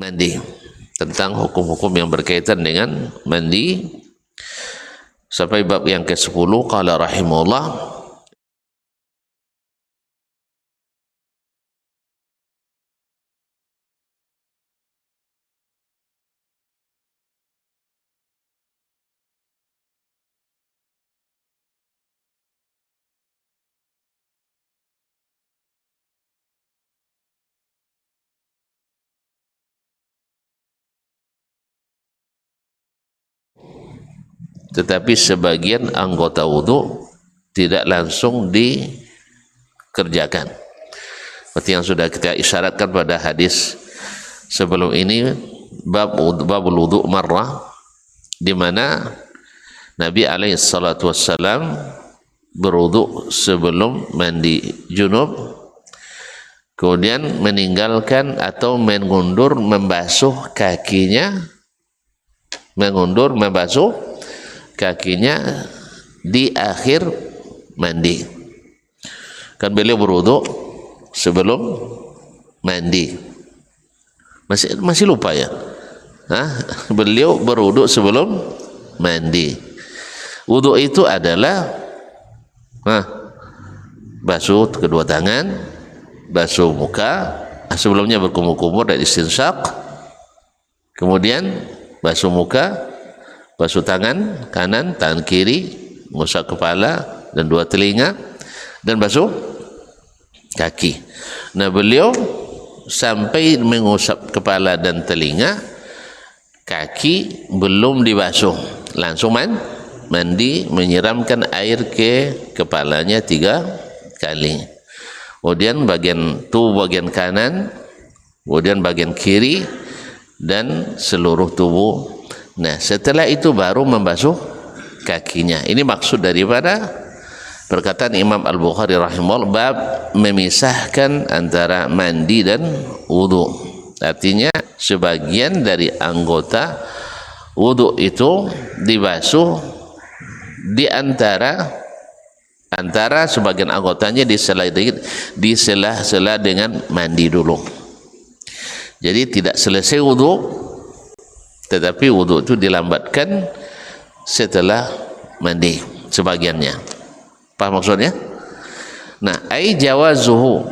mandi, tentang hukum-hukum yang berkaitan dengan mandi, sampai bab yang ke-10. Qala rahimahullah, tetapi sebagian anggota wudu tidak langsung dikerjakan, seperti yang sudah kita isyaratkan pada hadis sebelum ini, babul wudu marrah, di mana Nabi alaihi salatu wassalam berwudu sebelum mandi junub, kemudian meninggalkan atau mengundur membasuh kakinya, di akhir mandi. Kan beliau berwudu sebelum mandi, masih lupa ya? Beliau berwudu sebelum mandi. Wudu itu adalah basuh kedua tangan, basuh muka, sebelumnya berkumur-kumur dan istinsyak, kemudian basuh muka, basuh tangan kanan, tangan kiri, ngusap kepala dan dua telinga, dan basuh kaki. Nah, beliau sampai mengusap kepala dan telinga, kaki belum dibasuh, langsung mandi, menyiramkan air ke kepalanya 3 kali. Kemudian bagian kanan, kemudian bagian kiri, dan seluruh tubuh. Nah, setelah itu baru membasuh kakinya. Ini maksud daripada perkataan Imam Al-Bukhari rahimahullah, bab memisahkan antara mandi dan wudu. Artinya sebagian dari anggota wudu itu dibasuh di antara sebagian anggotanya disela-sela dengan mandi dulu. Jadi tidak selesai wudu, tetapi wudu itu dilambatkan setelah mandi sebagiannya. Paham maksudnya? Nah, ai jawazuhu,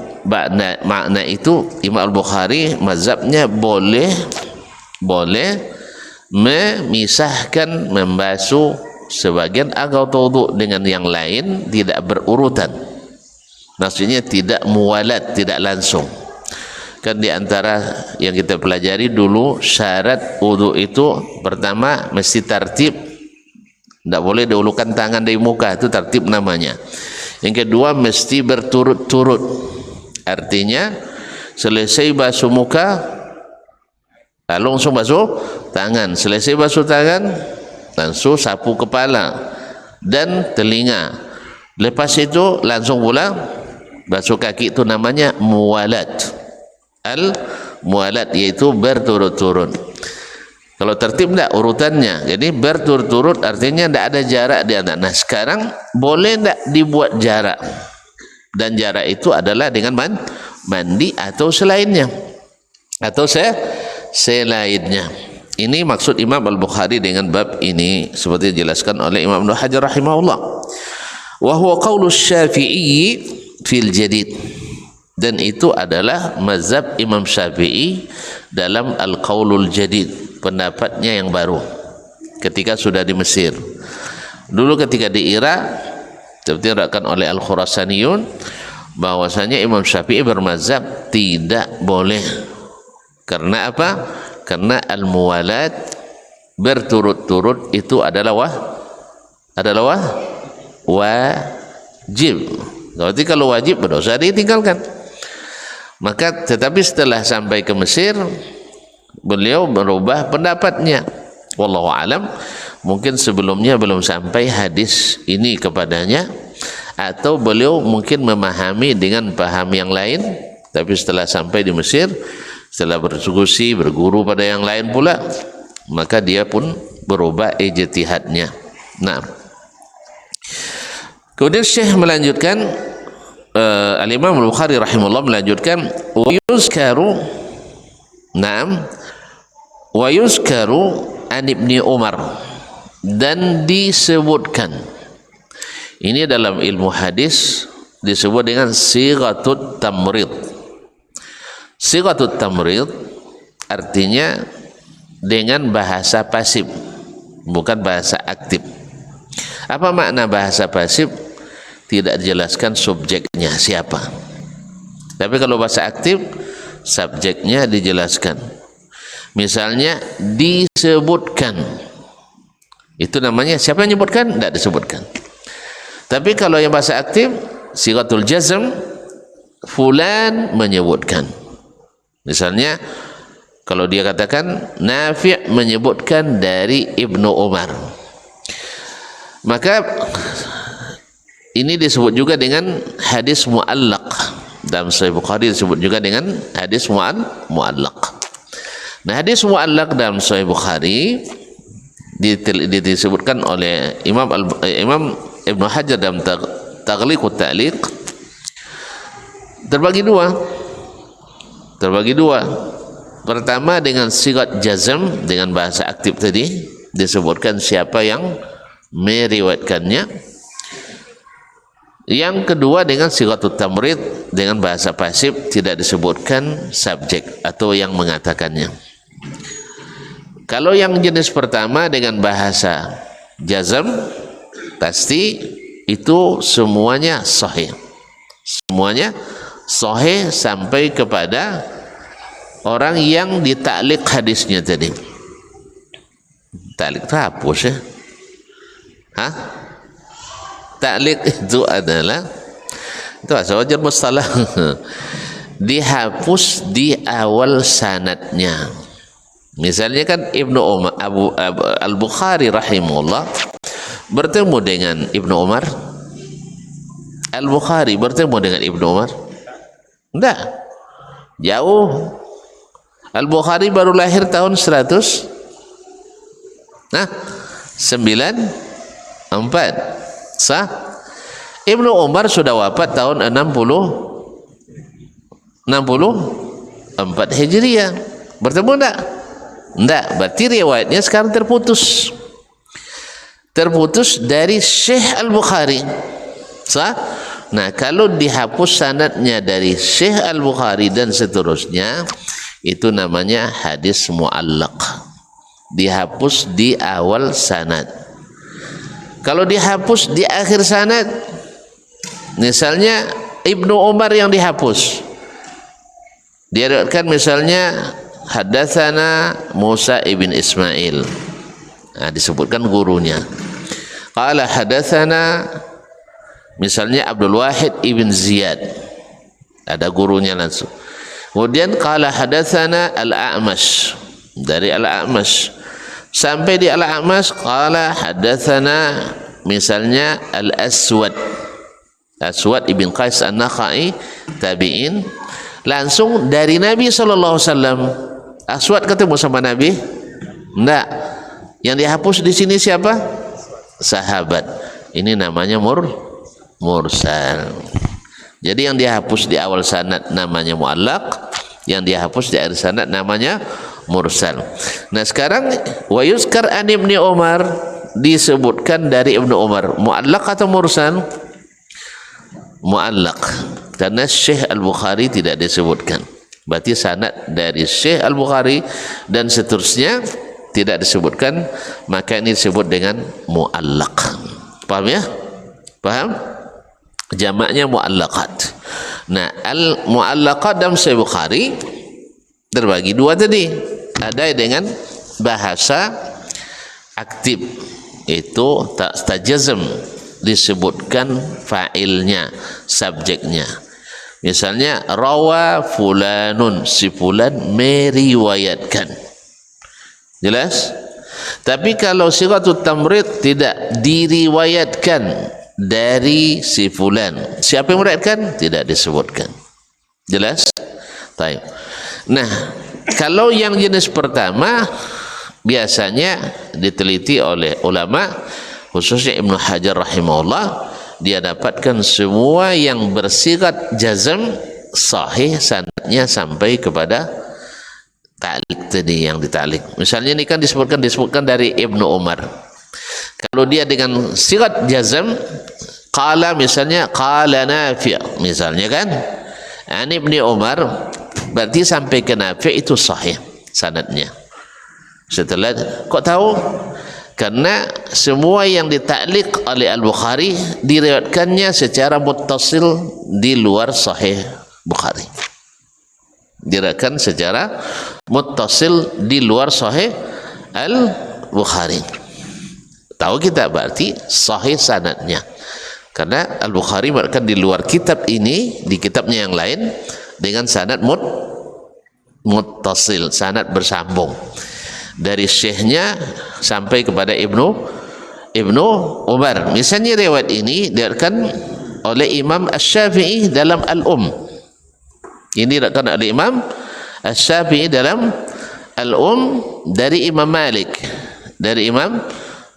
makna itu Imam Al-Bukhari mazhabnya boleh memisahkan, membasuh sebagian anggota wudu dengan yang lain, tidak berurutan. Maksudnya tidak muwalat, tidak langsung. Kan di antara yang kita pelajari dulu, syarat wudu itu pertama mesti tartib, tidak boleh dahulukan tangan dari muka, itu tartib namanya. Yang kedua mesti berturut-turut, artinya selesai basuh muka langsung basuh tangan, selesai basuh tangan langsung sapu kepala dan telinga, lepas itu langsung pula basuh kaki. Itu namanya muwalat. Al-muwalat yaitu berturut-turut. Kalau tertib tidak urutannya, jadi berturut-turut artinya tidak ada jarak di antara. Nah, sekarang boleh tidak dibuat jarak, dan jarak itu adalah dengan mandi atau selainnya, atau selainnya. Ini maksud Imam Al-Bukhari dengan bab ini, seperti dijelaskan oleh Imam Ibnu Hajar rahimahullah. Wa huwa qaulu Syafi'i fil jadid, dan itu adalah mazhab Imam Syafi'i dalam Al-Qaulul Jadid, pendapatnya yang baru ketika sudah di Mesir. Dulu ketika di Irak, seperti dikatakan oleh Al-Khurasaniyun, bahwasanya Imam Syafi'i bermazhab tidak boleh. Karena apa? Karena al-muwalat berturut-turut itu adalah wajib. Berarti kalau wajib berdosa ditinggalkan. Maka tetapi setelah sampai ke Mesir, beliau berubah pendapatnya. Wallahu alam, mungkin sebelumnya belum sampai hadis ini kepadanya, atau beliau mungkin memahami dengan paham yang lain, tapi setelah sampai di Mesir, setelah berdiskusi, berguru pada yang lain pula, maka dia pun berubah ijtihadnya. Nah, kemudian Syekh melanjutkan, Al-Imam Al-Bukhari rahimahullah melanjutkan, yuzkaru, Wa yuzkaru an Ibni Umar, dan disebutkan, ini dalam ilmu hadis disebut dengan sighatut tamrid. Sighatut tamrid artinya dengan bahasa pasif, bukan bahasa aktif. Apa makna bahasa pasif? Tidak dijelaskan subjeknya siapa. Tapi kalau bahasa aktif, subjeknya dijelaskan. Misalnya disebutkan, itu namanya siapa yang menyebutkan? Tidak disebutkan. Tapi kalau yang bahasa aktif, sighatul jazm, fulan menyebutkan. Misalnya kalau dia katakan Nafi' menyebutkan dari Ibnu Umar, maka ini disebut juga dengan hadis mu'allaq. Dalam Sahih Bukhari disebut juga dengan hadis mu'allaq. Nah, hadis mu'allaq dalam Sahih Bukhari disebutkan oleh Imam Ibnu Hajar dalam Taghliqut Ta'liq, terbagi dua. Pertama dengan sighat jazm, dengan bahasa aktif tadi disebutkan siapa yang meriwayatkannya. Yang kedua dengan sighatut tamrid, dengan bahasa pasif, tidak disebutkan subjek atau yang mengatakannya. Kalau yang jenis pertama dengan bahasa jazm, pasti itu semuanya sahih. Semuanya sahih sampai kepada orang yang ditaklik hadisnya tadi. Taklik itu hapus ya? Hah? Taklik itu adalah, itu asal wajar mustalah, dihapus di awal sanadnya. Misalnya kan Ibnu Umar, Al-Bukhari rahimahullah bertemu dengan Ibnu Umar, Al-Bukhari bertemu dengan Ibnu Umar? Tidak, jauh. Al-Bukhari baru lahir tahun 194, sah. Ibnu Umar sudah wafat tahun 64 Hijriah. Bertemu enggak? Enggak, berarti riwayatnya sekarang terputus dari Syekh Al-Bukhari, sah. Nah, kalau dihapus sanadnya dari Syekh Al-Bukhari dan seterusnya, itu namanya hadis mu'allaq, dihapus di awal sanad. Kalau dihapus di akhir sanad, misalnya Ibnu Umar yang dihapus, diriwayatkan misalnya hadatsana Musa ibn Ismail, nah, disebutkan gurunya. Qala hadatsana misalnya Abdul Wahid ibn Ziyad, ada gurunya langsung. Kemudian qala hadatsana Al-A'mash, dari Al-A'mash sampai di Al-A'mash qala hadatsana misalnya Al-Aswad, Aswad ibn Qais An-Nakhai, tabi'in, langsung dari Nabi sallallahu alaihi wasallam. Aswad ketemu sama Nabi? Enggak. Yang dihapus di sini siapa? Sahabat. Ini namanya mursal. Jadi yang dihapus di awal sanad namanya mu'allaq, yang dihapus di akhir sanad namanya mursal. Nah, sekarang wa yuzkar an Ibni Umar, disebutkan dari Ibnu Umar, mu'allaq atau mursal? Mu'allaq, karena Syekh Al-Bukhari tidak disebutkan. Berarti sanad dari Syekh Al-Bukhari dan seterusnya tidak disebutkan, maka ini disebut dengan mu'allaq. Paham ya? Paham? Jamaknya mu'allaqat. Nah, al-mu'allaqat dalam Sahih Bukhari terbagi dua tadi. Ada dengan bahasa aktif, itu tak jazm, disebutkan fa'ilnya, subjeknya. Misalnya rawa fulanun, si fulan meriwayatkan, jelas. Tapi kalau sighatut tamrid, tidak diriwayatkan dari si fulan, siapa yang meriwayatkan tidak disebutkan, jelas. Baik. Nah, kalau yang jenis pertama biasanya diteliti oleh ulama, khususnya Ibnu Hajar rahimahullah, dia dapatkan semua yang bersigat jazm sahih sanadnya sampai kepada ta'liq tadi yang ditaklik. Misalnya ini kan disebutkan dari Ibnu Umar. Kalau dia dengan sigat jazm, qala misalnya qala Nafi' misalnya kan, an Ibnu Umar, berarti sampai ke Nafi' itu sahih sanadnya. Setelah kok tahu? Karena semua yang ditaklik oleh Al-Bukhari diriwayatkannya secara muttasil di luar Sahih Bukhari. Diriwayatkan secara muttasil di luar Sahih Al-Bukhari. Tahu kita berarti sahih sanadnya. Karena Al-Bukhari meriwayatkan di luar kitab ini, di kitabnya yang lain dengan sanad muttasil, sanad bersambung. Dari syekhnya sampai kepada Ibnu Umar. Misalnya riwayat ini diriwayatkan oleh Imam Asy-Syafi'i dalam Al-Um. Ini diriwayatkan oleh Imam Asy-Syafi'i dalam Al-Um dari Imam Malik. Dari Imam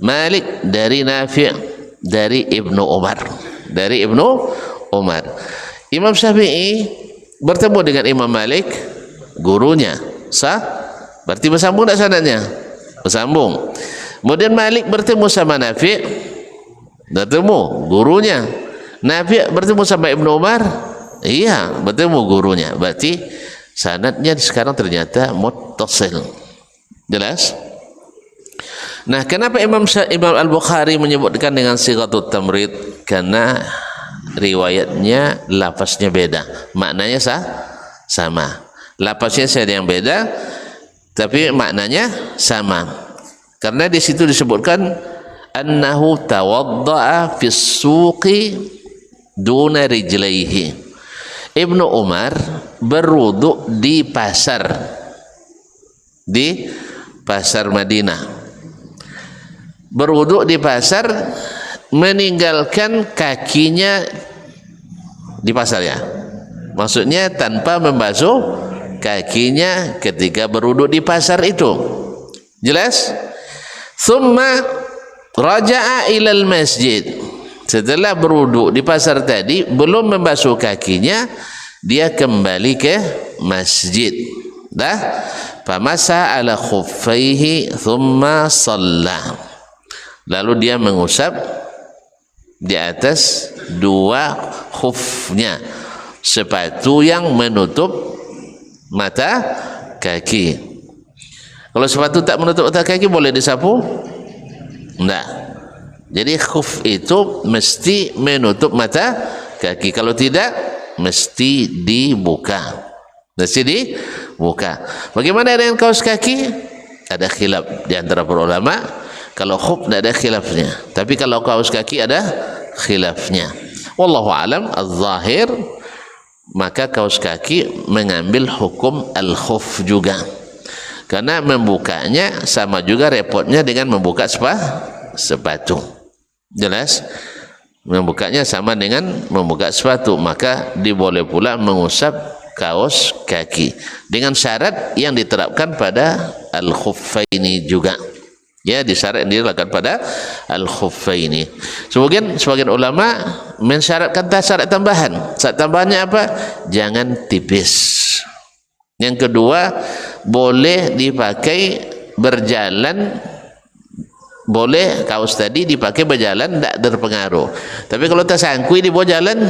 Malik, dari Nafi', dari Ibnu Umar. Dari Ibnu Umar. Imam Syafi'i bertemu dengan Imam Malik, gurunya. Sah? Berarti bersambung tak sanadnya? Bersambung. Kemudian Malik bertemu sama Nafi', bertemu gurunya. Nafi' bertemu sama Ibnu Umar, iya, bertemu gurunya. Berarti sanadnya sekarang ternyata muttasil. Jelas? Nah, kenapa Imam Al-Bukhari menyebutkan dengan sighatut tamrid? Karena riwayatnya lafaznya beda, maknanya sama. Lafaznya saja yang beda, tapi maknanya sama. Karena di situ disebutkan annahu tawadda'a fis suqi duna rijlaihi. Ibnu Umar berwudu di pasar Madinah. Berwudu di pasar, meninggalkan kakinya di pasar ya. Maksudnya tanpa membasuh kakinya ketika berwudu di pasar itu. Jelas? Thumma raja'a ilal masjid. Setelah berwudu di pasar tadi, belum membasuh kakinya, dia kembali ke masjid. Dah? Famasa ala khuffaihi thumma shalla. Lalu dia mengusap di atas dua khufnya, sepatu yang menutup mata kaki. Kalau sepatu tak menutup mata kaki boleh disapu? Enggak. Jadi khuf itu mesti menutup mata kaki. Kalau tidak, mesti dibuka. Mesti dibuka. Bagaimana dengan kaos kaki? Ada khilaf di antara para ulama. Kalau khuf tidak ada khilafnya. Tapi kalau kaos kaki ada khilafnya. Wallahu alam, az-zahir, maka kaos kaki mengambil hukum al-khuf juga, karena membukanya sama juga repotnya dengan membuka sepatu. Jelas? Membukanya sama dengan membuka sepatu, maka diboleh pula mengusap kaos kaki dengan syarat yang diterapkan pada al-khuffaini juga. Ya, disyarat yang dilakukan pada al-khuffaini. Sebagian ulama mensyaratkan syarat tambahan. Syarat tambahannya apa? Jangan tipis. Yang kedua, boleh dipakai berjalan, boleh kaos tadi dipakai berjalan, tidak terpengaruh. Tapi kalau tersangkui di bawah jalan,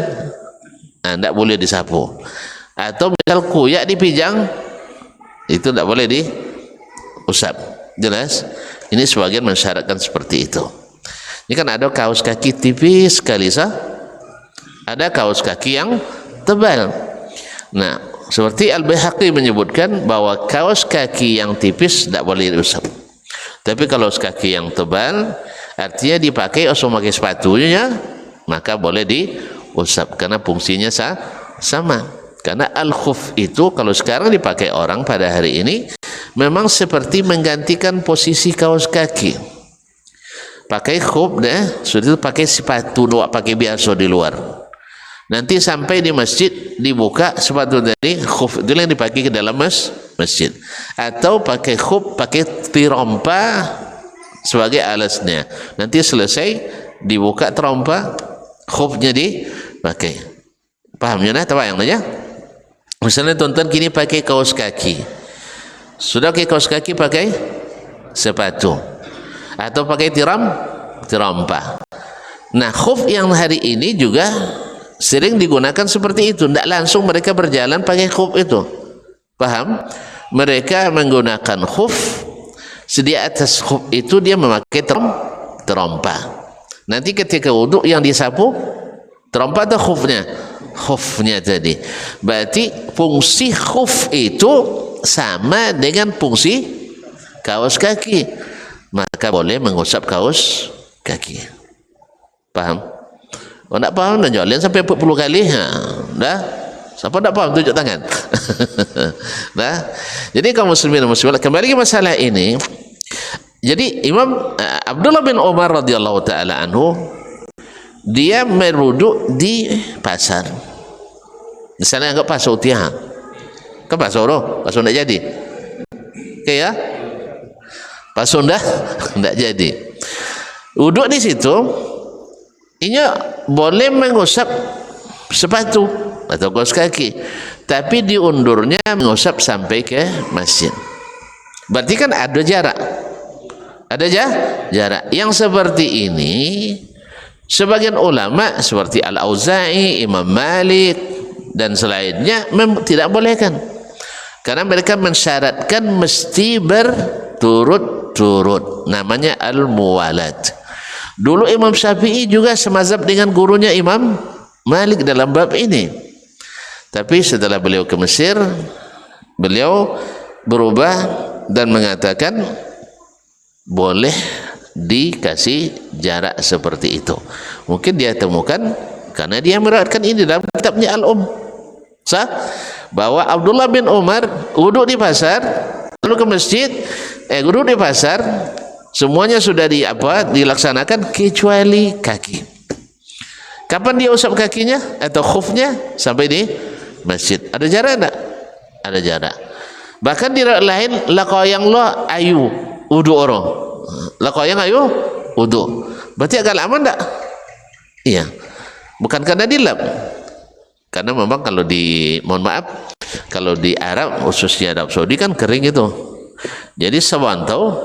tidak boleh disapu. Atau misal kuyak dipijang, itu tidak boleh diusap. Jelas? Ini sebagian mensyaratkan seperti itu. Ini kan ada kaos kaki tipis sekali, ada kaos kaki yang tebal. Nah, seperti Al-Baihaqi menyebutkan bahwa kaos kaki yang tipis tidak boleh diusap. Tapi kalau kaos kaki yang tebal, artinya dipakai atau memakai sepatunya, maka boleh diusap karena fungsinya sama. Karena al-khuf itu kalau sekarang dipakai orang pada hari ini memang seperti menggantikan posisi kaos kaki. Pakai khuf deh, sudah itu pakai sepatu doa, pakai biasa di luar. Nanti sampai di masjid dibuka sepatu dari khuf itu yang dipakai ke dalam masjid. Atau pakai khuf, pakai tirompa sebagai alasnya. Nanti selesai dibuka terompa, khufnya dipakai. Pahamnya nah, apa yang nanya? Misalnya tonton kini pakai kaos kaki. Sudah pakai kaos kaki, pakai sepatu atau pakai tirampa. Nah, khuf yang hari ini juga sering digunakan seperti itu. Tidak langsung mereka berjalan pakai khuf itu. Paham? Mereka menggunakan khuf, di atas khuf itu dia memakai terompa. Nanti ketika wudhu yang disapu terompa atau khufnya? Khufnya tadi. Berarti fungsi khuf itu sama dengan fungsi kaos kaki, maka boleh mengusap kaos kaki. Paham? Kalau tak paham, dah jalan sampai 40 kali. Dah? Siapa tak paham, tunjuk tangan. Dah? Jadi kaum muslimin dan muslimat, kembali ke masalah ini. Jadi Imam Abdullah bin Umar radhiyallahu ta'ala anhu, dia meruduk di pasar. Misalnya anggap pasar Utiah. Kan pasar roh, pasar tak jadi. Okey ya? Pasar dah tak jadi. Duduk di situ, inya boleh mengusap sepatu atau kaos kaki, tapi diundurnya mengusap sampai ke masjid. Berarti kan ada jarak. Ada jarak. Yang seperti ini sebagian ulama seperti Al-Auza'i, Imam Malik dan selainnya tidak bolehkan. Karena mereka mensyaratkan mesti berturut-turut, namanya al-muwalat. Dulu Imam Syafi'i juga semazhab dengan gurunya Imam Malik dalam bab ini. Tapi setelah beliau ke Mesir, beliau berubah dan mengatakan boleh dikasih jarak seperti itu. Mungkin dia temukan karena dia meriwayatkan ini dalam kitabnya Al-Sah, bahwa Abdullah bin Umar duduk di pasar, lalu ke masjid, duduk di pasar, semuanya sudah dilaksanakan kecuali kaki. Kapan dia usap kakinya atau khufnya? Sampai di masjid. Ada jarak tak? Ada jarak. Bahkan di lain, laqayang la ayu wudu orang. Laqayang ayu wudu. Berarti agak lama tak? Iya. Bukan karena dilap. Karena memang kalau mohon maaf, kalau di Arab khususnya Arab Saudi kan kering itu. Jadi sewantau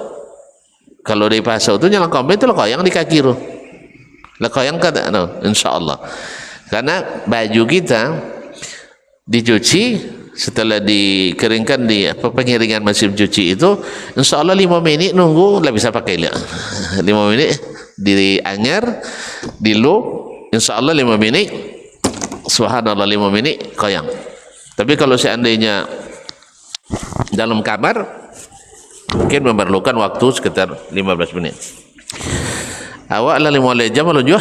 kalau di pasar itu nyala kombe itu laqayang di kaki tu. Laqayang kan insyaallah. Karena baju kita dicuci setelah dikeringkan di pengiringan mesin cuci itu, insyaallah 5 menit nunggu lah bisa pakai 5 menit dianyar, dilup, insyaallah 5 menit. Subhanallah 5 menit koyang. Tapi kalau seandainya dalam kamar mungkin memerlukan waktu sekitar 15 menit. Awak lah 5 jam kalau jual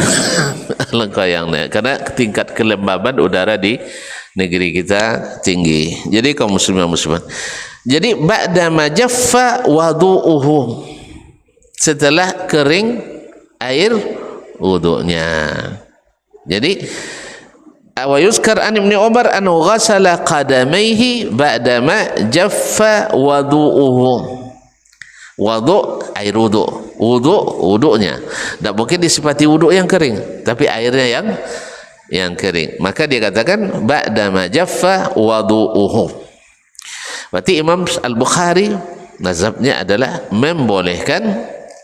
koyang, karena tingkat kelembaban udara di negeri kita tinggi. Jadi kaum muslimin muslimat. Jadi ba'da ma jaffa wudu'uhu, setelah kering air wudunya. Jadi wa yuzkar an Ibnu Umar an ghasala qadamaihi ba'da ma jaffa wudu'uhu. Wudu air wudunya. Tak mungkin disifati wudu yang kering, tapi airnya yang kering. Maka dia katakan ba'da ma jaffa wudu'uhu. Berarti Imam Al-Bukhari mazhabnya adalah membolehkan,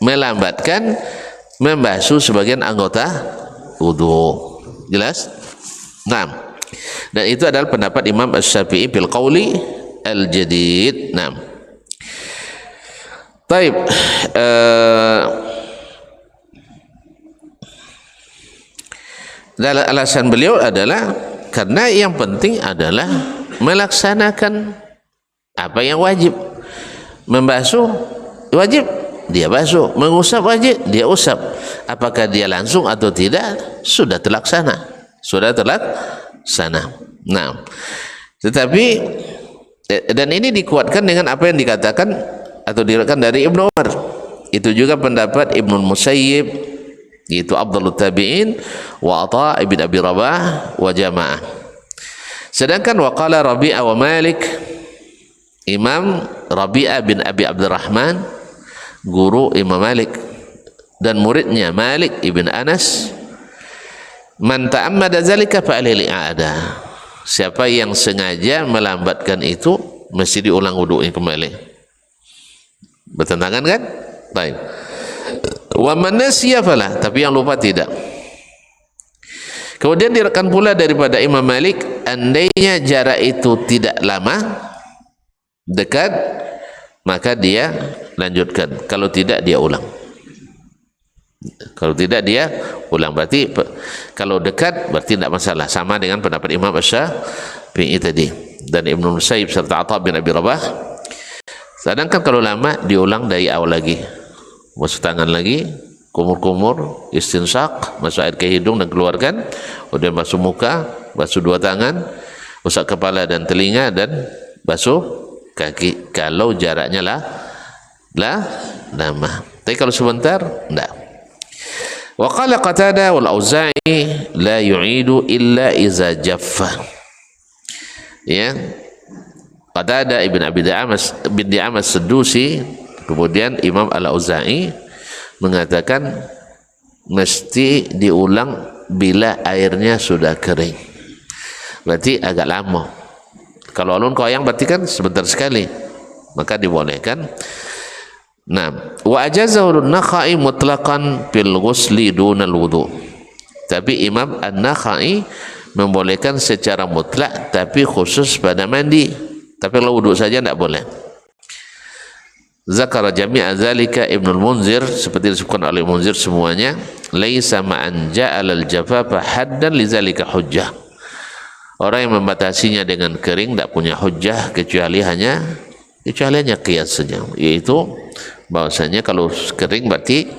melambatkan membasuh sebagian anggota wudu. Jelas? Naam. Dan itu adalah pendapat Imam Asy-Syafi'i bil qauli al-jadid. Naam. Baik. Alasan beliau adalah karena yang penting adalah melaksanakan apa yang wajib. Membasuh wajib, dia basuh. Mengusap wajib, dia usap. Apakah dia langsung atau tidak, sudah terlaksana. Nah, tetapi dan ini dikuatkan dengan apa yang dikatakan atau diriwayatkan dari Ibnu Umar. Itu juga pendapat Ibnu Musayyib, yaitu Abdullah Tabi'in wa Atha ibn Abi Rabah wa jamaah. Sedangkan waqala Rabi'ah wa Malik, Imam Rabi'ah bin Abi Abdurrahman, guru Imam Malik dan muridnya Malik ibn Anas, man ta'ammada zalika fa'alil i'adah. Siapa yang sengaja melambatkan itu mesti diulang wudunya kembali. Bertentangan kan? Baik. Wa man nasiya fala, tapi yang lupa tidak. Kemudian direkan pula daripada Imam Malik, andainya jarak itu tidak lama, dekat, maka dia lanjutkan. Kalau tidak dia ulang. Kalau tidak dia ulang. Berarti kalau dekat berarti tidak masalah. Sama dengan pendapat Imam Asy-Syafi'i tadi dan Ibnu Musayyib serta Atha bin Abi Rabah. Sedangkan kalau lama diulang dari awal lagi. Masuk tangan lagi, kumur-kumur, istinsak, masuk air ke hidung dan keluarkan, kemudian basuh muka, basuh dua tangan, usap kepala dan telinga, dan basuh kaki. Kalau jaraknya lama. Tapi kalau sebentar, tidak. Wa qala Qatadah wal Auza'i la yu'idu illa iza jaffa. Ya, Qatadah ibn Abi Di'amas bin Di'amas Sadusi, kemudian Imam Al-Auza'i mengatakan mesti diulang bila airnya sudah kering. Berarti agak lama. Kalau alun koyang berarti kan sebentar sekali, maka dibolehkan. Nah, wa ajazahu an-Nakhai mutlaqan fil ghusli dunal wudu. Tapi Imam An-Nakhai membolehkan secara mutlak tapi khusus pada mandi. Tapi kalau wudu saja tidak boleh. Zakara jami'a zalika Ibnu al-Munzir, seperti disebutkan oleh Munzir semuanya, laisa ma'an ja'al al-jafafa haddan li zalika hujjah. Orang yang membatasinya dengan kering tidak punya hujjah kecuali hanya qiyas saja, yaitu bahwasanya kalau kering berarti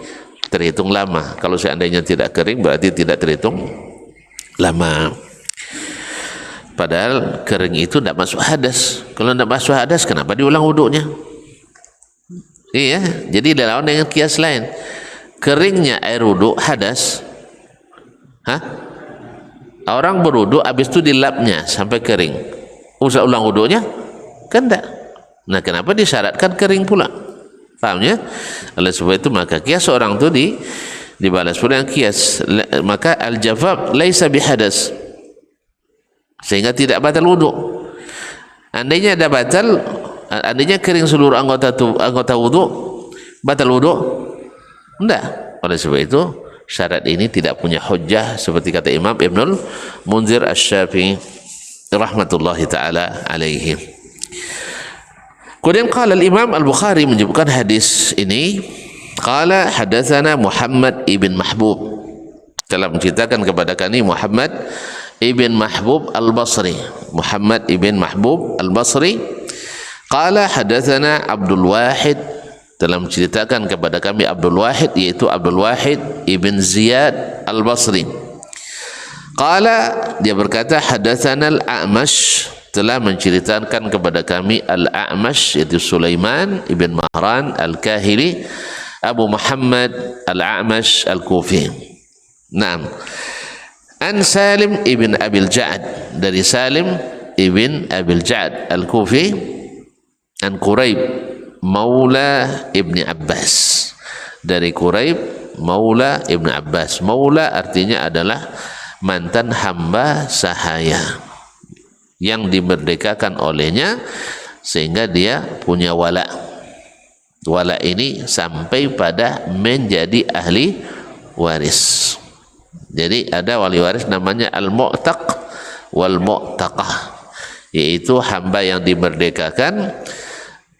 terhitung lama. Kalau seandainya tidak kering berarti tidak terhitung lama. Padahal kering itu tidak masuk hadas. Kalau tidak masuk hadas, kenapa diulang wudunya? Iya, jadi dilawan dengan kias lain. Keringnya air wudu hadas. Orang berwudu habis itu dilapnya sampai kering. Usah ulang wudunya? Kan enggak. Nah, kenapa disyaratkan kering pula? Pahamnya? Oleh sebab itu maka kias orang itu dibalas pula yang kias. Maka al-jafaf laisa bihadas. Sehingga tidak batal wudu. Andainya ada batal, andainya kering seluruh anggota wudu, batal wudu? Enggak. Oleh sebab itu syarat ini tidak punya hujjah seperti kata Imam Ibnul Munzir Asy-Syafi'i rahmatullahi taala alaihi. Kemudian qala al-Imam Al-Bukhari menyebutkan hadis ini, qala hadatsana Muhammad ibn Mahbub, telah menceritakan kepada kami Muhammad ibn Mahbub Al-Basri. Muhammad ibn Mahbub Al-Basri qala hadatsana Abdul Wahid, telah menceritakan kepada kami Abdul Wahid, yaitu Abdul Wahid ibn Ziyad Al-Basri. Qala, dia berkata hadatsana Al-A'mash, telah menceritakan kepada kami Al-A'mash, yaitu Sulaiman ibn Mahran Al-Kahili Abu Muhammad Al-A'mash Al-Kufi. Naam. An Salim ibn Abil Ja'ad, dari Salim ibn Abil Ja'ad Al-Kufi, an Quraib Maula ibn Abbas, dari Quraib Maula ibn Abbas. Maula artinya adalah mantan hamba sahaya yang dimerdekakan olehnya sehingga dia punya wala. Wala ini sampai pada menjadi ahli waris. Jadi ada wali waris namanya al-mu'taq wal mu'taqah, yaitu hamba yang dimerdekakan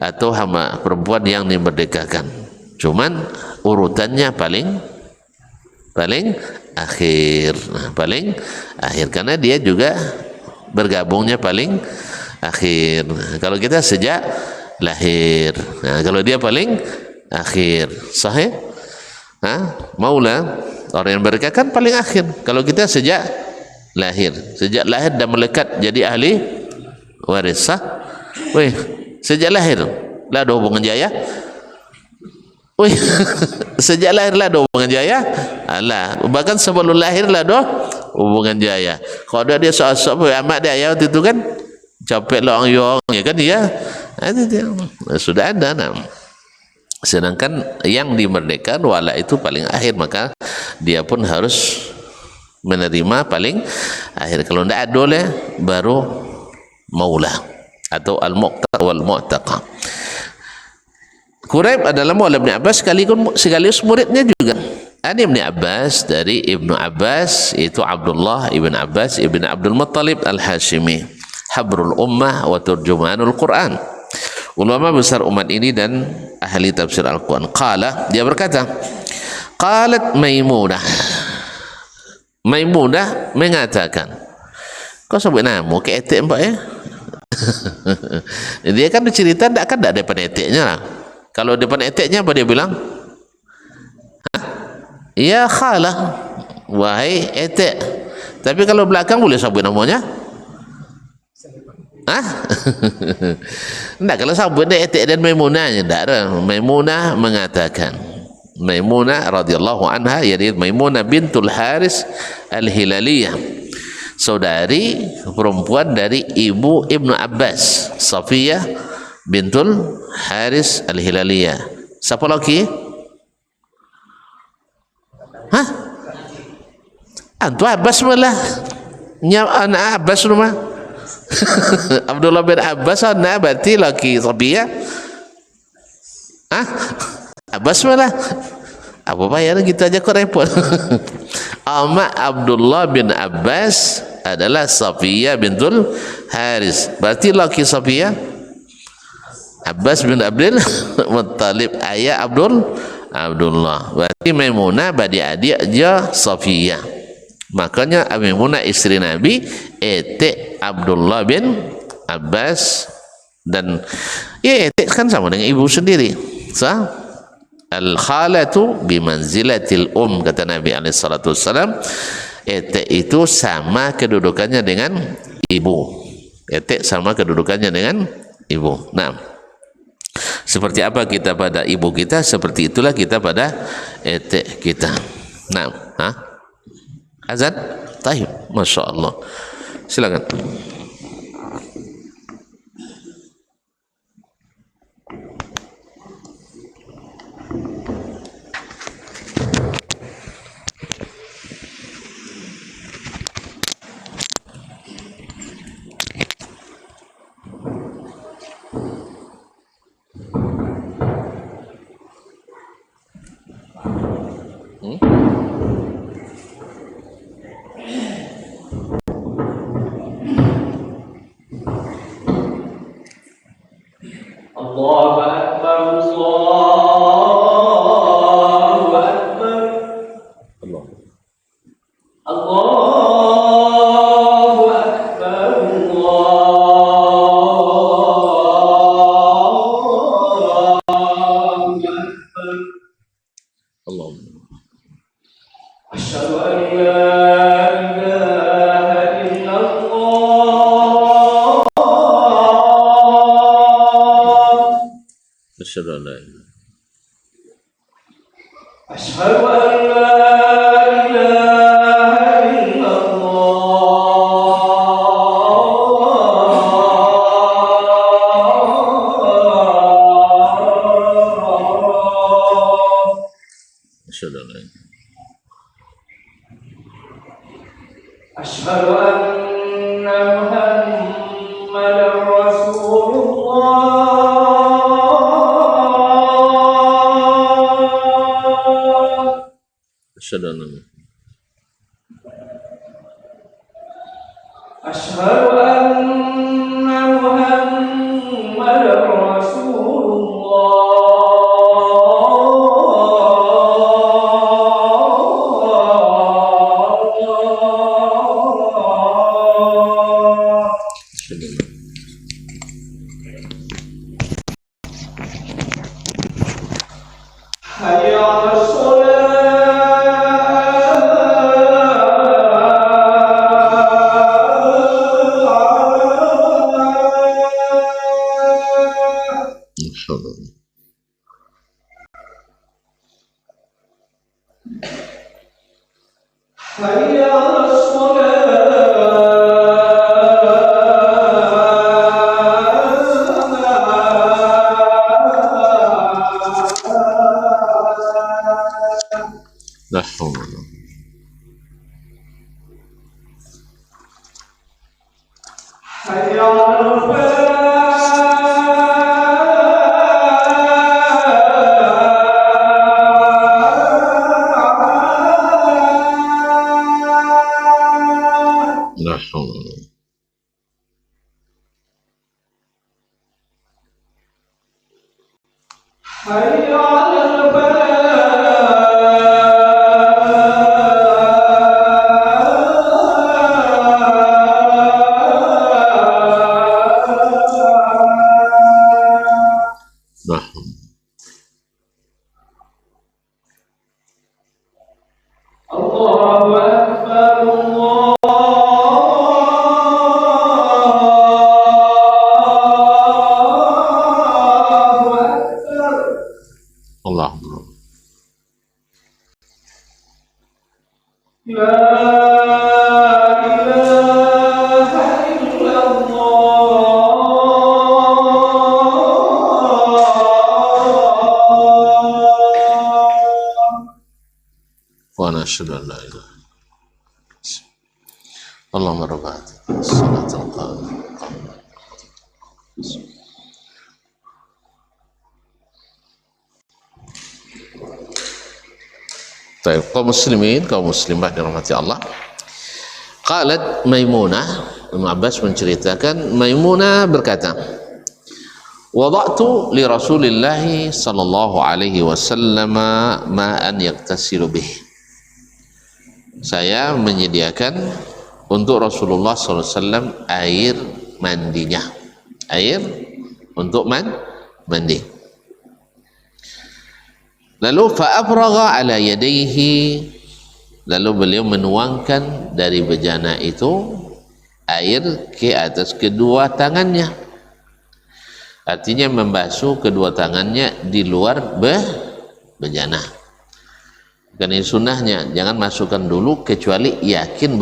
atau hamba perempuan yang dimerdekakan. Cuman urutannya paling akhir. Nah, paling akhir karena dia juga bergabungnya paling akhir. Nah, kalau kita sejak lahir. Nah, kalau dia paling akhir. Sahih? Maula, orang yang memerdekakan paling akhir. Kalau kita sejak lahir dan melekat jadi ahli waris. Weh, sejak lahir lah ada hubungan jaya. Weh, sejak lahir lah ada hubungan jaya. Alah, bahkan sebelum lahir lah ada hubungan jaya. Kalau dia sok-sok amat dia waktu itu kan capek lah orang ya kan dia. Sudah ada nama. Sedangkan yang dimerdekakan wala itu paling akhir, maka dia pun harus menerima paling akhir. Kalau tidak ada baru maula atau al-muqta wal mu'taqa. Quraib adalah maula Ibn Abbas sekaligus muridnya juga. An Ibn Abbas, dari Ibnu Abbas, itu Abdullah Ibn Abbas Ibn Abdul Muttalib Al-Hashimi, habrul ummah wa turjumanul Quran, ulama besar umat ini dan ahli tafsir Al-Quran. Qala, dia berkata, qalat Maimunah, Maimunah mengatakan, kau sebut nama ke etik mbak ya? Dia kan cerita tak kan tak depan etiknya lah. Kalau depan etiknya apa dia bilang? Ya khalah, wahai etik. Tapi kalau belakang boleh sebut namanya? Enggak, kalau sebut dia etik dan Maimunah enggak ada. Maimunah mengatakan, Maimunah radhiyallahu anha, yaitu Maimunah bintul Haris Al-Hilaliyah, saudari perempuan dari ibu Ibnu Abbas, Safiyah bintul Haris Al-Hilaliyah. Siapa lagi? Hah? Antu Abbas malah. Nya anak Abbas rumah. Abdullah bin Abbas anak berarti laki Safiyah. Hah? Abbas malah. Apa bayar kita aja kok repot. Ama Abdullah bin Abbas adalah Safiyah bintul Haris. Berarti laki Safiyah Abbas bin Abdul Muttalib, ayah Abdullah. Berarti Maimunah adik dia Safiyah. Makanya Maimunah istri Nabi etik Abdullah bin Abbas, dan ya etik kan sama dengan ibu sendiri. Al-khalatu bimanzilatil kata Nabi alaihi salatu wassalam. Etik itu sama kedudukannya dengan ibu. Etik sama kedudukannya dengan ibu. Nah, seperti apa kita pada ibu kita, seperti itulah kita pada etik kita. Nah, azan? Tayyib, Masya Allah. Silakan. Allahu Akbar, Allahu Akbar, Allah. Asyhadu an la ilaha illallah, Asyhadu an la ilaha. Asyhadu an la ilaha illallah. Asyhadu an la ilaha. Asyhadu anna Muhammadar Rasulullah. Asyhadu an la ilaha. Asyhadu anna Muhammadar Rasulullah. Asyhadu an la ilaha. Hayya 'alas shalah. Masya Allah. Hayya 'alas shalah. La hawla wa la quwwata. Hayya 'alal falah. حي على الفلاح. Nah, الله أكبر الله أكبر. Allah. لا إله إلا الله. ونشهد أن لا إله إلا الله. اللهم رب هذه الصلاة القائمة. Baik, kaum muslimin, kaum muslimat dirahmati Allah. Qalat Maimunah, Ibnu Abbas menceritakan, Maimunah berkata, wada'tu li Rasulillah sallallahu alaihi wasallam ma'an yaktasilu bih. Saya menyediakan untuk Rasulullah sallallahu alaihi wasallam air mandinya. Air untuk mandi. Lalu fa'afragha ala yadayhi, lalu beliau menuangkan dari bejana itu air ke atas kedua tangannya, artinya membasuh kedua tangannya di luar bejana. Dan ini sunnahnya, jangan masukkan dulu kecuali yakin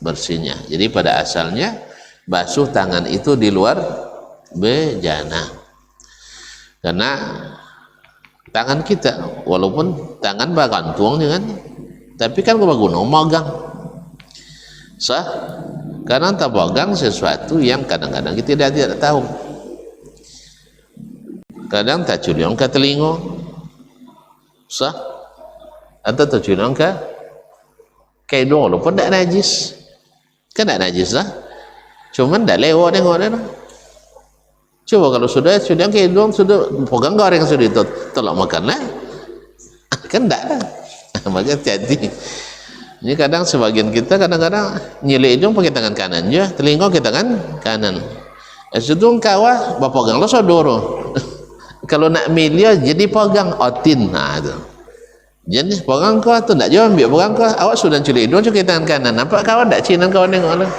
bersihnya. Jadi pada asalnya basuh tangan itu di luar bejana, karena tangan kita walaupun tangan bahkan tuangnya kan, tapi kan kalau guna magang sah, karena tak pegang sesuatu yang kadang-kadang kita tidak tahu. Kadang tak culiang ke telinga sah, atau tak culiang ke hidung walaupun tak najis, kan tak najis lah, cuman tak lewat tengok dia. Coba kalau sudah ke hidung, sudah pegang goreng sudah itu tolak makan lah, kan tak lah. Maka hati-hati. Ini kadang sebagian kita kadang-kadang nyelek hidung pakai tangan kanan je, telinga ke tangan kanan. Sedung kawah bapegang lo sodoro. Kalau nak milia jadi pegang otin, nah tu. Jadi pegang kau tu tak jauh ambil pegang kau, awak sudah nyelek hidung ke tangan kanan. Nampak kawan tak cinan kawan tengok lah.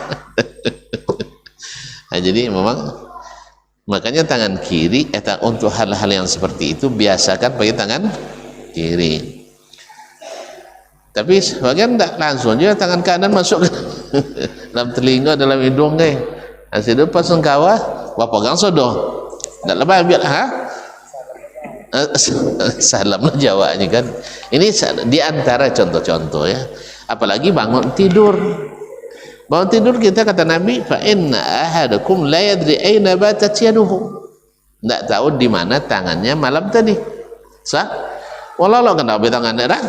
Nah, jadi memang makanya tangan kiri untuk hal-hal yang seperti itu biasakan pakai tangan kiri. Tapi sebagian tak langsung je tangan kanan masuk dalam telinga, dalam hidung ke. Asyik pas kawah, bapa gang sodoh. Tak lepas ambil ha? Salam lah jawabnya kan. Ini di antara contoh-contoh ya. Apalagi bangun tidur. Bangun tidur kita kata Nabi, fa inna ahadakum la yadri aina batat yaduhu. Tak tahu di mana tangannya malam tadi. Sah? Walau lo kena ambil tangan dia dah.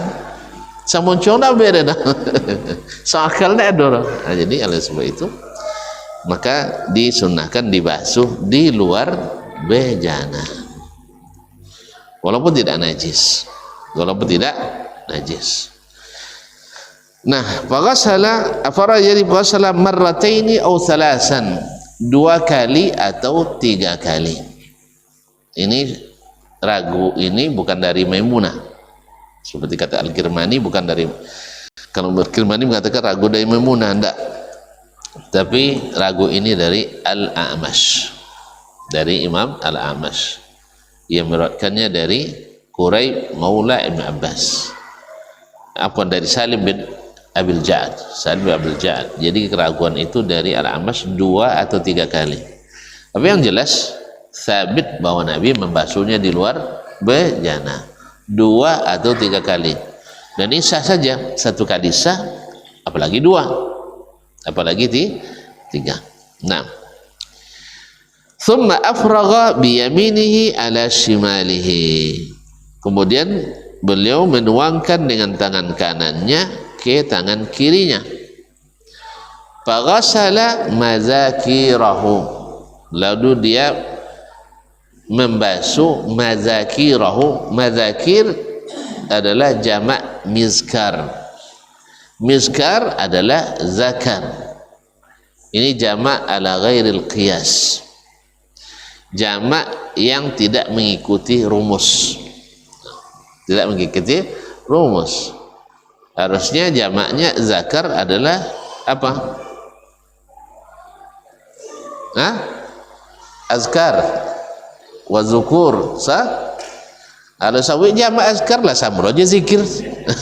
Samuncung dah beda dah. Seakal dah ada. Nah, jadi oleh sebab itu maka disunnahkan dibasuh di luar bejana. Walaupun tidak najis. Walaupun tidak najis. Nah, faghasala afara jadi faghasala marrataini aw thalasan, 2 kali atau 3 kali. Ini ragu ini bukan dari Maimunah. Seperti kata Al-Kirmani bukan dari, kalau Al-Kirmani mengatakan ragu dari Maimunah, enggak. Tapi ragu ini dari Al-A'mash. Dari Imam Al-A'mash. Ia meriwayatkannya dari Quraib Maula Ibn Abbas. Apa dari Salim bin Abil Ja'ad, Salim bin Abil Ja'ad. Jadi keraguan itu dari Al-A'mash 2 atau 3 kali. Tapi yang jelas sabit bahwa Nabi membasuhnya di luar bejana 2 atau 3 kali. Dan ini sah saja, 1 kali sah, apalagi 2, apalagi 3. Nah, thumma afragha biyaminihi ala shimalihi. Kemudian beliau menuangkan dengan tangan kanannya ke tangan kirinya. Faghasala mazakirahu, lalu dia membasuh mazakirahu. Mazakir adalah jamak mizkar. Mizkar adalah zakar. Ini jamak ala ghairil qiyas, jamak yang tidak mengikuti rumus, tidak mengikuti rumus. Harusnya jamaknya zakar adalah apa? Azkar wa zukur. Ada sawi jamak azkar lah, sama aja zikir.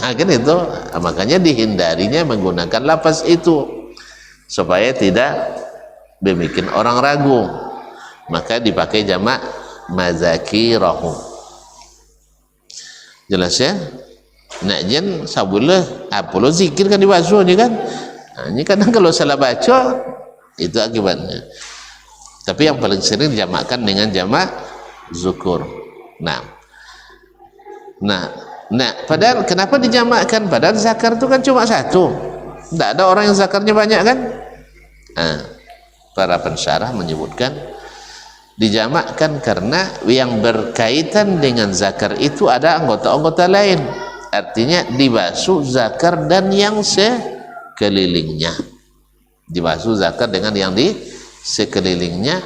Kan itu. Makanya dihindarinya menggunakan lafaz itu supaya tidak bikin orang ragu. Maka dipakai jamak mazakirahu. Jelas ya? Nak jen sabulah apalah zikir kan dibasuh ni kan. Ini kadang kalau salah baca itu akibatnya. Tapi yang paling sering dijamakkan dengan jamak zukur. Nah, padahal kenapa dijamakkan? Padahal zakar itu kan cuma satu. Tidak ada orang yang zakarnya banyak kan? Para pensyarah menyebutkan dijamakkan karena yang berkaitan dengan zakar itu ada anggota-anggota lain. Artinya dibasuh zakar dan yang sekelilingnya. Dibasuh zakar dengan yang di sekelilingnya,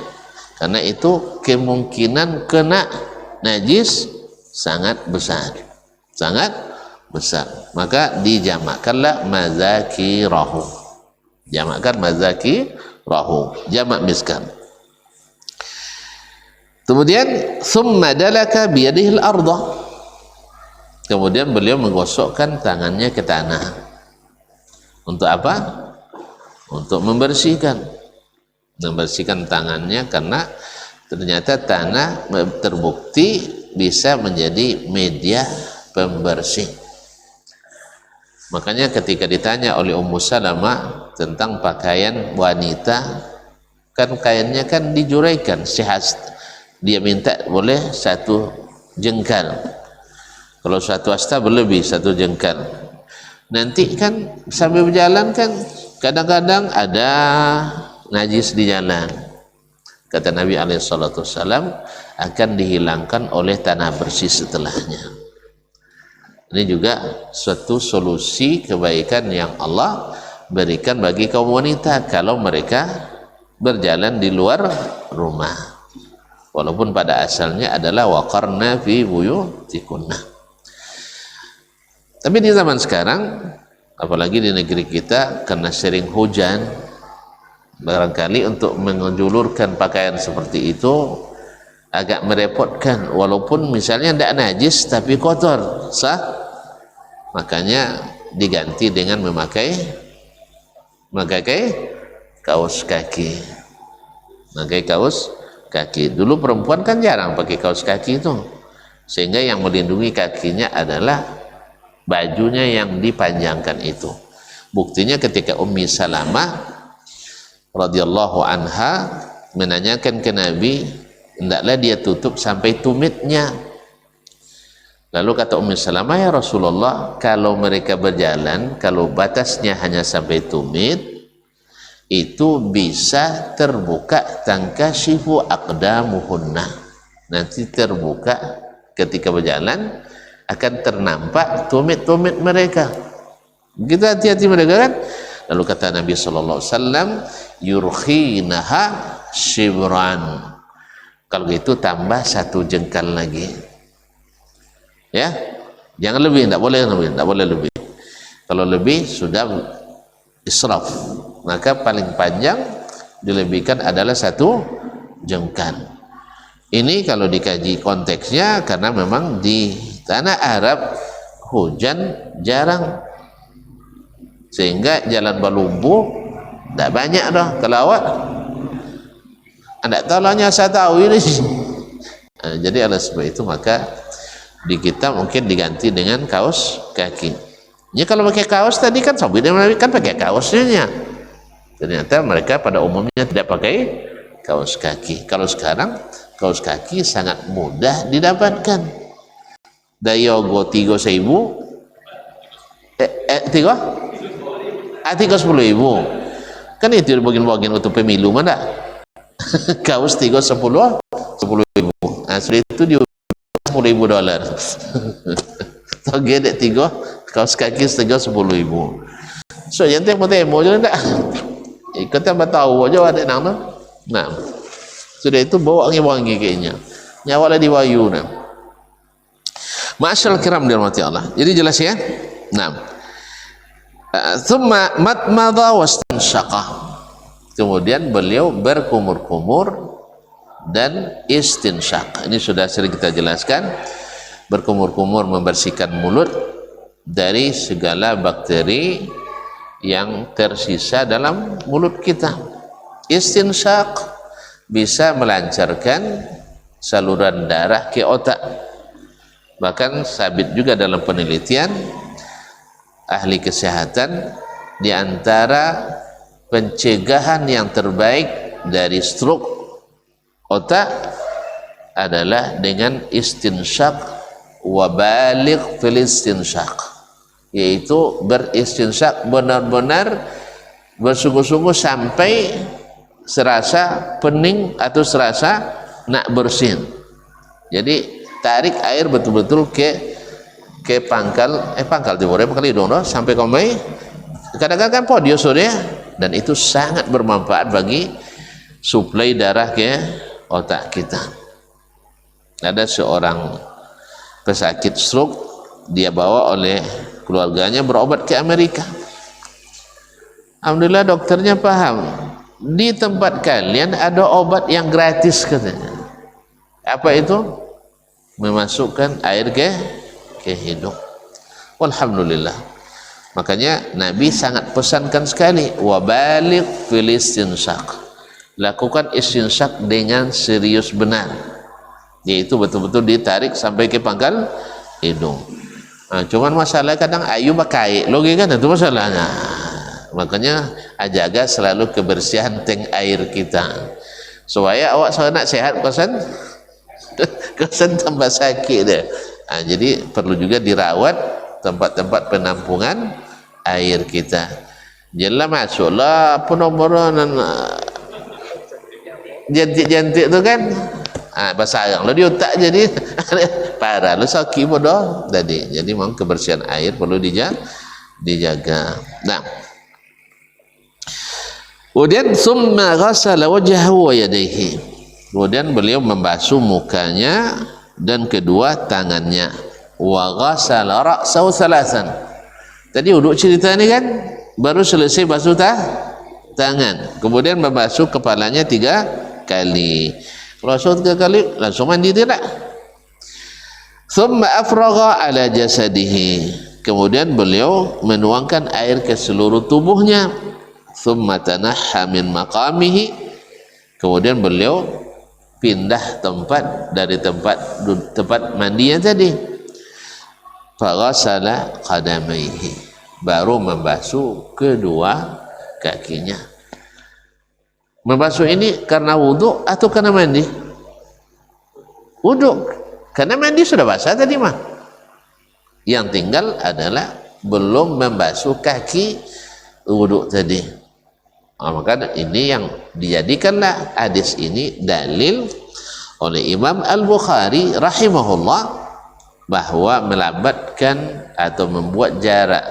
karena itu kemungkinan kena najis sangat besar, sangat besar. Maka dijamakkanlah mazakirahu. Jamakkan mazakirahu, jamak miskan. Kemudian summa dalaka biyadihil arda. Kemudian beliau menggosokkan tangannya ke tanah. Untuk apa? Untuk membersihkan tangannya, karena ternyata tanah terbukti bisa menjadi media pembersih. Makanya ketika ditanya oleh Ummu Salamah tentang pakaian wanita, kan kainnya kan dijuraikan sehat, dia minta boleh 1 jengkal, kalau 1 hasta berlebih 1 jengkal. Nanti kan sambil berjalan kan kadang-kadang ada najis di jalan, kata Nabi SAW, akan dihilangkan oleh tanah bersih setelahnya. Ini juga suatu solusi kebaikan yang Allah berikan bagi kaum wanita kalau mereka berjalan di luar rumah, walaupun pada asalnya adalah waqarna fi buyutikunna. Tapi di zaman sekarang, apalagi di negeri kita, karena sering hujan, barangkali untuk menjulurkan pakaian seperti itu agak merepotkan, walaupun misalnya tidak najis tapi kotor, sah. Makanya diganti dengan memakai kaos kaki. Memakai kaos kaki. Dulu perempuan kan jarang pakai kaos kaki itu, sehingga yang melindungi kakinya adalah bajunya yang dipanjangkan itu. Buktinya ketika Ummi Salamah radhiyallahu anha menanyakan ke Nabi, hendaklah dia tutup sampai tumitnya. Lalu kata Ummu Salamah, ya Rasulullah, kalau mereka berjalan, kalau batasnya hanya sampai tumit, itu bisa terbuka tankashifu aqdamuhunna. Nanti terbuka ketika berjalan akan ternampak tumit-tumit mereka. Begitu hati-hati mereka kan. Lalu kata Nabi SAW, yurkhinaha shibran. Kalau gitu tambah 1 jengkal lagi. Ya, jangan lebih, tidak boleh lebih. Kalau lebih sudah israf. Maka paling panjang dilebihkan adalah 1 jengkal. Ini kalau dikaji konteksnya, karena memang di tanah Arab hujan jarang, sehingga jalan berlumbu tidak banyak dah. Kalau awak anda tolongnya saya tahu ini. Jadi oleh sebab itu maka di kita mungkin diganti dengan kaos kaki. Ya kalau pakai kaos tadi kan sahabat Nabi kan pakai kaosnya. Ternyata mereka pada umumnya tidak pakai kaos kaki. Kalau sekarang kaos kaki sangat mudah didapatkan. Dayogo 3.000, 3 10.000. Kan itu bagian-bagian untuk pemilu mana? Kaos 10 ribu. Nah, sudah itu di $10,000. Target 3 kaos kaki 10 ribu. So yang temo je tak. Ikut tambah tahu aja ada nang tu. Nah. Sudah itu bawa wangi-wangi kayaknya. Nyawa lah diwayu nah. Ma'asyal kiram dirahmati Allah. Jadi jelas ya? Nah. Thumma matmadha wastanshaqa. Kemudian beliau berkumur-kumur dan istinsyaq. Ini sudah sering kita jelaskan. Berkumur-kumur membersihkan mulut dari segala bakteri yang tersisa dalam mulut kita. Istinsyaq bisa melancarkan saluran darah ke otak. Bahkan sabit juga dalam penelitian ahli kesehatan, di antara pencegahan yang terbaik dari stroke otak adalah dengan istinsyaq wa baligh fil istinsyaq, yaitu beristinsyaq benar-benar bersungguh-sungguh sampai serasa pening atau serasa nak bersin. Jadi tarik air betul-betul ke pangkal timur pangkal hidung sampai komai. Kadang-kadang kan podio sore, dan itu sangat bermanfaat bagi suplai darah ke otak kita. Ada seorang pesakit stroke, dia bawa oleh keluarganya berobat ke Amerika. Alhamdulillah dokternya paham, di tempat kalian ada obat yang gratis katanya. Apa itu? Memasukkan air ke hidung. Alhamdulillah. Makanya Nabi sangat pesankan sekali, wa baligh fil istinsyaq. Lakukan istinsyaq dengan serius benar, yaitu betul-betul ditarik sampai ke pangkal hidung. Nah, cuman masalah kadang ayu pakai logi kan, itu masalahnya. Makanya jaga selalu kebersihan tank air kita, supaya awak nak sehat kosan tambah sakit deh. Nah, jadi perlu juga dirawat tempat-tempat penampungan air kita. Jelah masuklah penomoran jantik-jantik tu kan, basarang lo di otak jadi parah lo sakit bodoh tadi. Jadi memang kebersihan air perlu dijaga. Nah, kemudian summa ghasala wajhahu wa yadayhi. Kemudian beliau membasuh mukanya dan kedua tangannya. Wa ghasala ra'sahu salasan. Tadi uduk cerita ni kan, baru selesai basuh tangan. Kemudian membasuh kepalanya 3 kali. Kalau basuh 3 kali langsung mandi tidak? Thumma afragha ala jasadihi. Kemudian beliau menuangkan air ke seluruh tubuhnya. Thumma tanahha min maqamihi. Kemudian beliau pindah tempat dari tempat mandinya tadi. Faghasala qadamaihi. Baru membasuh kedua kakinya. Membasuh ini karena wudhu atau karena mandi? Wudhu. Karena mandi sudah basah tadi mah. Yang tinggal adalah belum membasuh kaki wudhu tadi. Maka ini yang dijadikanlah hadis ini dalil oleh Imam Al-Bukhari rahimahullah, bahwa melambatkan atau membuat jarak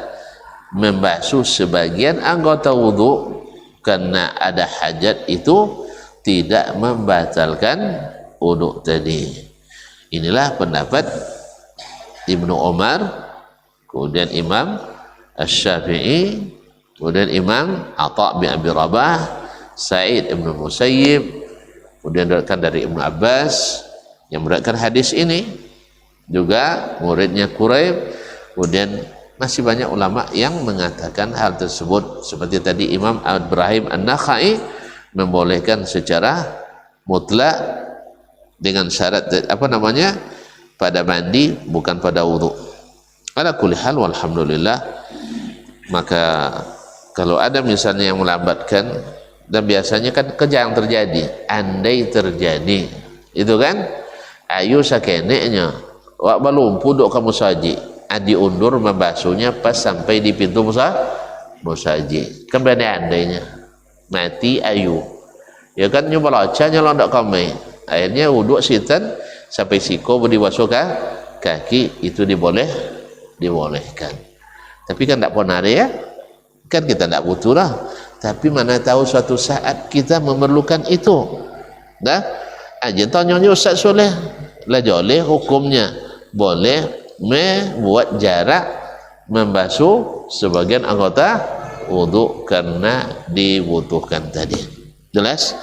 membasuh sebagian anggota wudhu karena ada hajat itu tidak membatalkan wudhu tadi. Inilah pendapat Ibnu Umar, kemudian Imam Asy-Syafi'i, kemudian Imam Atha bin Abi Rabah, Sa'id ibn Musayyib, kemudian diriwayatkan dari Ibnu Abbas yang meriwayatkan hadis ini, juga muridnya Quraib. Kemudian masih banyak ulama yang mengatakan hal tersebut, seperti tadi Imam Ibrahim An-Nakhai membolehkan secara mutlak dengan syarat pada mandi bukan pada wudhu. Ala kulli hal walhamdulillah. Maka kalau ada misalnya yang melambatkan, dan biasanya kan kejang terjadi, andai terjadi itu kan ayu sakeneknya wak balumpu duk kamu saji diundur membasuhnya pas sampai di pintu musaji kan berani andainya. mati ayu. Ya kan nyoba laca nyala ndak kami. Akhirnya wuduk sitan sampai siko berdibasuh kaki itu dibolehkan. Tapi kan tak ponare ya. Kan kita tak butuh lah. Tapi mana tahu suatu saat kita memerlukan itu. Dah? Aja tanya Ustaz Soleh. Lah boleh hukumnya. Boleh membuat jarak membasuh sebagian anggota wudu karena dibutuhkan tadi. Jelas?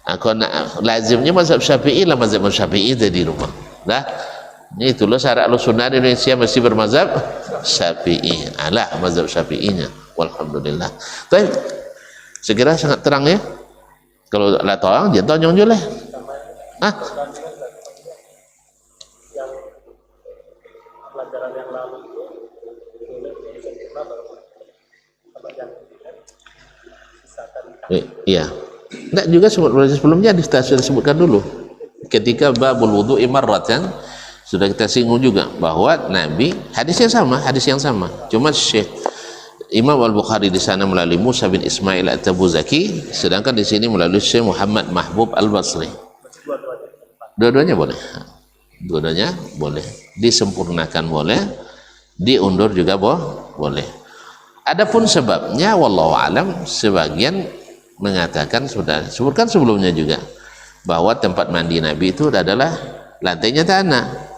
Aku nak lazimnya mazhab Syafi'i lah, mazhab Syafi'i tadi rumah. Dah? Ini itulah syarat sunnah di Indonesia mesti bermazhab Syafi'i. Alah mazhab Syafi'inya. Walhamdulillah. Baik. Segera sangat terang ya. Kalau lah tolong dia tanya je lah. Ah. Yang pelajaran yang lalu itu iya. Enggak juga sebelumnya sudah disebutkan dulu. Ketika babul wudu imarrat kan sudah kita singgung juga bahwa Nabi hadis yang sama. Cuma Syekh Imam Al-Bukhari di sana melalui Musa bin Ismail At-Tabuzaki, sedangkan di sini melalui Syekh Muhammad Mahbub Al-Basri. Dua-duanya boleh. Disempurnakan boleh, diundur juga boleh. Adapun sebabnya wallahu alam, sebagian mengatakan sudah sebutkan sebelumnya juga bahwa tempat mandi Nabi itu adalah lantainya tanah.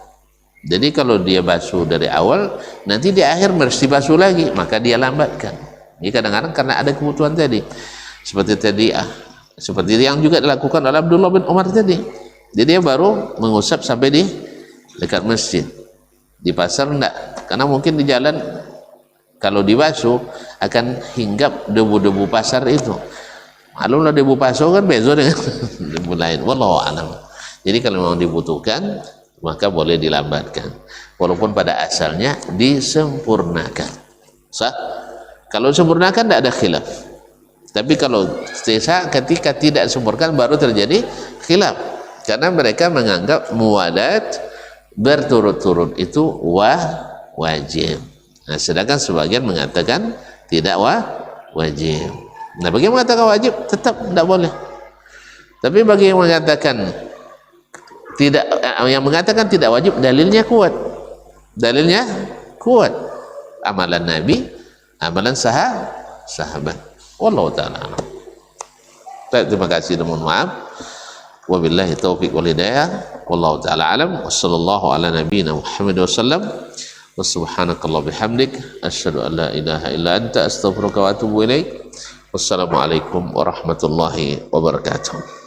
Jadi kalau dia basuh dari awal, nanti di akhir mesti basuh lagi, maka dia lambatkan. Ini kadang-kadang karena ada kebutuhan tadi. Seperti yang juga dilakukan oleh Abdullah bin Umar tadi. Jadi dia baru mengusap sampai di dekat masjid. Di pasar enggak, karena mungkin di jalan kalau dibasuh akan hinggap debu-debu pasar itu. Malumlah debu pasar kan beza dengan debu lain. Wallahu a'lam. Jadi kalau memang dibutuhkan, maka boleh dilambatkan walaupun pada asalnya disempurnakan. Sah? Kalau disempurnakan tidak ada khilaf, tapi kalau ketika tidak disempurnakan baru terjadi khilaf karena mereka menganggap muwalat berturut-turut itu wajib. Nah, sedangkan sebagian mengatakan tidak wajib. Nah, bagi yang mengatakan wajib tetap tidak boleh, tapi bagi yang mengatakan tidak wajib, dalilnya kuat, amalan Nabi, amalan sahabat. Wallahu ta'ala. Terima kasih dan mohon maaf. Wabillahi taufiq wal hidayah. Wallahu ta'ala alam. Wassallallahu ala nabiyyina Muhammad wasallam. Wa subhanakallah bihamdik asyhadu an la ilaha illa anta astaghfiruka wa atubu ilaik. Wassalamualaikum warahmatullahi wabarakatuh.